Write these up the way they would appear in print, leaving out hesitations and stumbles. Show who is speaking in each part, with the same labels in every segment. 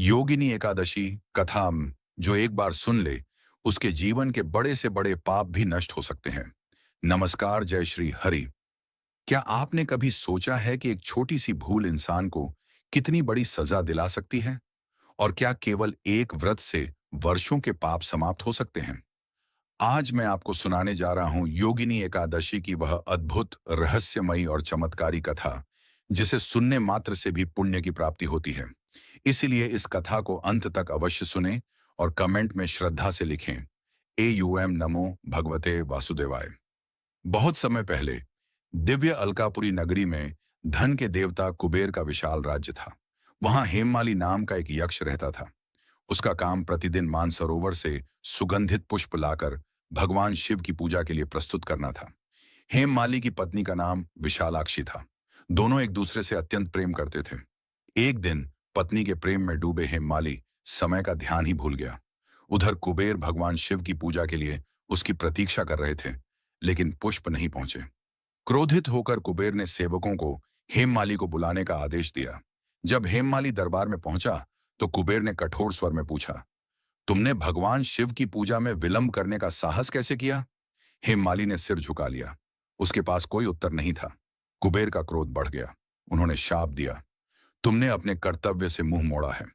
Speaker 1: योगिनी एकादशी कथा जो एक बार सुन ले, उसके जीवन के बड़े से बड़े पाप भी नष्ट हो सकते हैं। नमस्कार, जय श्री हरि। क्या आपने कभी सोचा है कि एक छोटी सी भूल इंसान को कितनी बड़ी सजा दिला सकती है? और क्या केवल एक व्रत से वर्षों के पाप समाप्त हो सकते हैं? आज मैं आपको सुनाने जा रहा हूं योगिनी एकादशी की वह अद्भुत, रहस्यमयी और चमत्कारी कथा, जिसे सुनने मात्र से भी पुण्य की प्राप्ति होती है। इसीलिए इस कथा को अंत तक अवश्य सुनें और कमेंट में श्रद्धा से लिखें, AUM नमो भगवते वासुदेवाय। बहुत समय पहले दिव्य अलकापुरी नगरी में धन के देवता कुबेर का विशाल राज्य था। वहां हेममाली नाम का एक यक्ष रहता था। उसका काम प्रतिदिन मानसरोवर से सुगंधित पुष्प लाकर भगवान शिव की पूजा के लिए प्रस्तुत करना था। हेममाली की पत्नी का नाम विशालाक्षी था। दोनों एक दूसरे से अत्यंत प्रेम करते थे। एक दिन पत्नी के प्रेम में डूबे हेममाली समय का ध्यान ही भूल गया। उधर कुबेर भगवान शिव की पूजा के लिए उसकी प्रतीक्षा कर रहे थे, लेकिन पुष्प नहीं पहुंचे। क्रोधित होकर कुबेर ने सेवकों को हेममाली को बुलाने का आदेश दिया। जब हेममाली दरबार में पहुंचा तो कुबेर ने कठोर स्वर में पूछा, तुमने भगवान शिव की पूजा में विलंब करने का साहस कैसे किया? हेममाली ने सिर झुका लिया। उसके पास कोई उत्तर नहीं था। कुबेर का क्रोध बढ़ गया। उन्होंने शाप दिया, तुमने अपने कर्तव्य से मुंह मोड़ा है,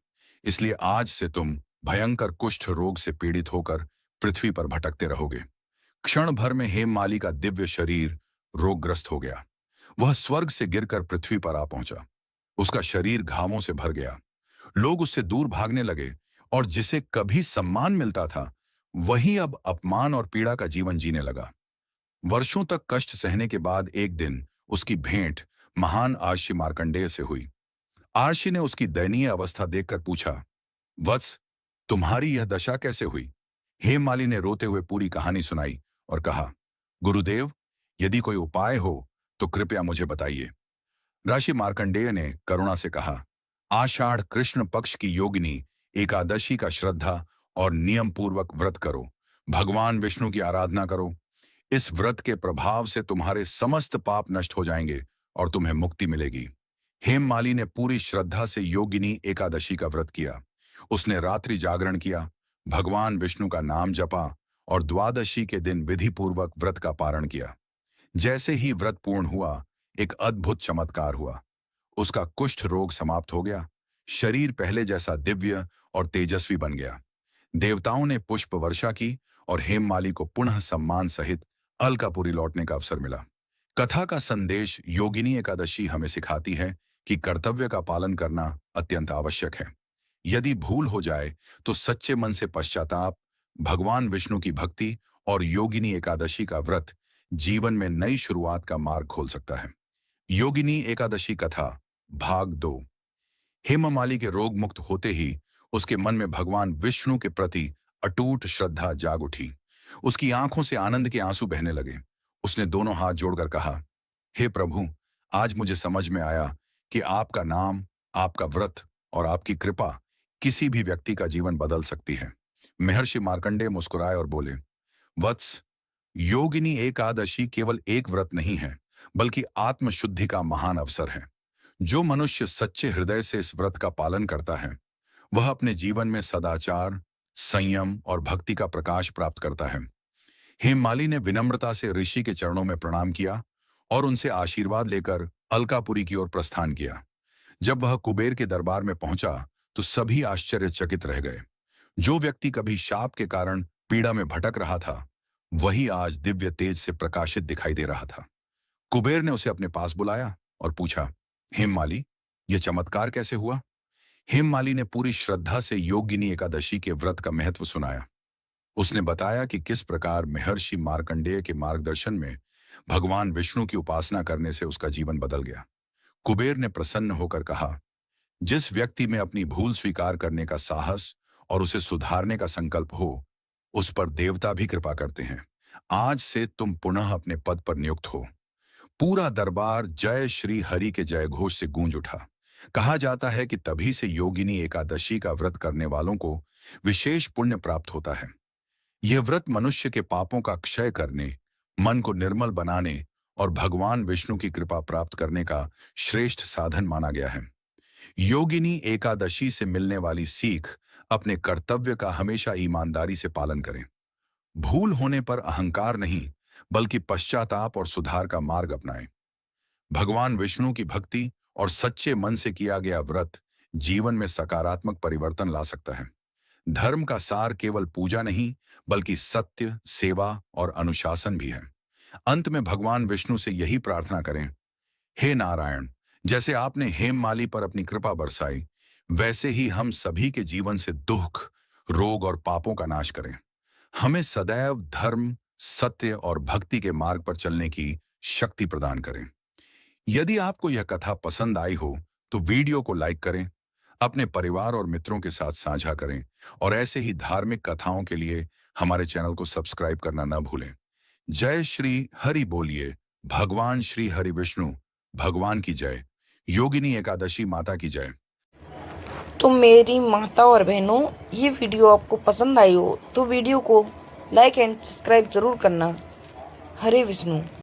Speaker 1: इसलिए आज से तुम भयंकर कुष्ठ रोग से पीड़ित होकर पृथ्वी पर भटकते रहोगे। क्षण भर में हेममाली का दिव्य शरीर रोगग्रस्त हो गया। वह स्वर्ग से गिरकर पृथ्वी पर आ पहुंचा। उसका शरीर घावों से भर गया। लोग उससे दूर भागने लगे और जिसे कभी सम्मान मिलता था, वही अब अपमान और पीड़ा का जीवन जीने लगा। वर्षों तक कष्ट सहने के बाद एक दिन उसकी भेंट महान आर्षि मार्कंडेय से हुई। आर्षि ने उसकी दयनीय अवस्था देखकर पूछा, वत्स, तुम्हारी यह दशा कैसे हुई? हेममाली ने रोते हुए पूरी कहानी सुनाई और कहा, गुरुदेव, यदि कोई उपाय हो तो कृपया मुझे बताइए। ऋषि मार्कंडेय ने करुणा से कहा, आषाढ़ कृष्ण पक्ष की योगिनी एकादशी का श्रद्धा और नियम पूर्वक व्रत करो। भगवान विष्णु की आराधना करो। इस व्रत के प्रभाव से तुम्हारे समस्त पाप नष्ट हो जाएंगे और तुम्हें मुक्ति मिलेगी। हेममाली ने पूरी श्रद्धा से योगिनी एकादशी का व्रत किया। उसने रात्रि जागरण किया, भगवान विष्णु का नाम जपा और द्वादशी के दिन विधि पूर्वक व्रत का पारण किया। जैसे ही व्रत पूर्ण हुआ, एक अद्भुत चमत्कार हुआ। उसका कुष्ठ रोग समाप्त हो गया। शरीर पहले जैसा दिव्य और तेजस्वी बन गया। देवताओं ने पुष्प वर्षा की और हेममाली को पुनः सम्मान सहित अलकापुरी लौटने का अवसर मिला। कथा का संदेश योगिनी एकादशी हमें सिखाती है कि कर्तव्य का पालन करना अत्यंत आवश्यक है। यदि भूल हो जाए तो सच्चे मन से पश्चाताप, भगवान विष्णु की भक्ति और योगिनी एकादशी का व्रत जीवन में नई शुरुआत का मार्ग खोल सकता है। योगिनी एकादशी कथा भाग 2। हेममाली के रोग मुक्त होते ही उसके मन में भगवान विष्णु के प्रति अटूट श्रद्धा जाग उठी। उसकी आंखों से आनंद के आंसू बहने लगे। उसने दोनों हाथ जोड़कर कहा, हे प्रभु, आज मुझे समझ में आया कि आपका नाम, आपका व्रत और आपकी कृपा किसी भी व्यक्ति का जीवन बदल सकती है। महर्षि मार्कंडेय मुस्कुराए और बोले, वत्स, योगिनी एकादशी केवल एक व्रत नहीं है, बल्कि आत्मशुद्धि का महान अवसर है। जो मनुष्य सच्चे हृदय से इस व्रत का पालन करता है, वह अपने जीवन में सदाचार, संयम और भक्ति का प्रकाश प्राप्त करता है। हेममाली ने विनम्रता से ऋषि के चरणों में प्रणाम किया और उनसे आशीर्वाद लेकर अलकापुरी की ओर प्रस्थान किया। जब वह कुबेर के दरबार में पहुंचा तो सभी आश्चर्यचकित रह गए। जो व्यक्ति कभी शाप के कारण पीड़ा में भटक रहा था, वही आज दिव्य तेज से प्रकाशित दिखाई दे रहा था। कुबेर ने उसे अपने पास बुलाया और पूछा, हेममाली, यह चमत्कार कैसे हुआ? हेममाली ने पूरी श्रद्धा से योगिनी एकादशी के व्रत का महत्व सुनाया। उसने बताया कि किस प्रकार महर्षि मार्कंडेय के मार्गदर्शन में भगवान विष्णु की उपासना करने से उसका जीवन बदल गया। कुबेर ने प्रसन्न होकर कहा, जिस व्यक्ति में अपनी भूल स्वीकार करने का साहस और उसे सुधारने का संकल्प हो, उस पर देवता भी कृपा करते हैं। आज से तुम पुनः अपने पद पर नियुक्त हो। पूरा दरबार जय श्री हरि के जय घोष से गूंज उठा। कहा जाता है कि तभी से योगिनी एकादशी का व्रत करने वालों को विशेष पुण्य प्राप्त होता है। यह व्रत मनुष्य के पापों का क्षय करने, मन को निर्मल बनाने और भगवान विष्णु की कृपा प्राप्त करने का श्रेष्ठ साधन माना गया है। योगिनी एकादशी से मिलने वाली सीख, अपने कर्तव्य का हमेशा ईमानदारी से पालन करें। भूल होने पर अहंकार नहीं, बल्कि पश्चाताप और सुधार का मार्ग अपनाएं। भगवान विष्णु की भक्ति और सच्चे मन से किया गया व्रत जीवन में सकारात्मक परिवर्तन ला सकता है। धर्म का सार केवल पूजा नहीं, बल्कि सत्य, सेवा और अनुशासन भी है। अंत में भगवान विष्णु से यही प्रार्थना करें, हे नारायण, जैसे आपने हेममाली पर अपनी कृपा बरसाई, वैसे ही हम सभी के जीवन से दुख, रोग और पापों का नाश करें। हमें सदैव धर्म, सत्य और भक्ति के मार्ग पर चलने की शक्ति प्रदान करें। यदि आपको यह कथा पसंद आई हो, तो वीडियो को लाइक करें, अपने परिवार और मित्रों के साथ साझा करें और ऐसे ही धार्मिक कथाओं के लिए हमारे चैनल को सब्सक्राइब करना न भूलें। जय श्री हरि बोलिए। भगवान श्री हरि विष्णु भगवान की जय। योगिनी एकादशी माता की जय।
Speaker 2: तो मेरी माता और बहनों, ये वीडियो आपको पसंद आई हो तो वीडियो को लाइक एंड सब्सक्राइब जरूर करना। हरे विष्णु।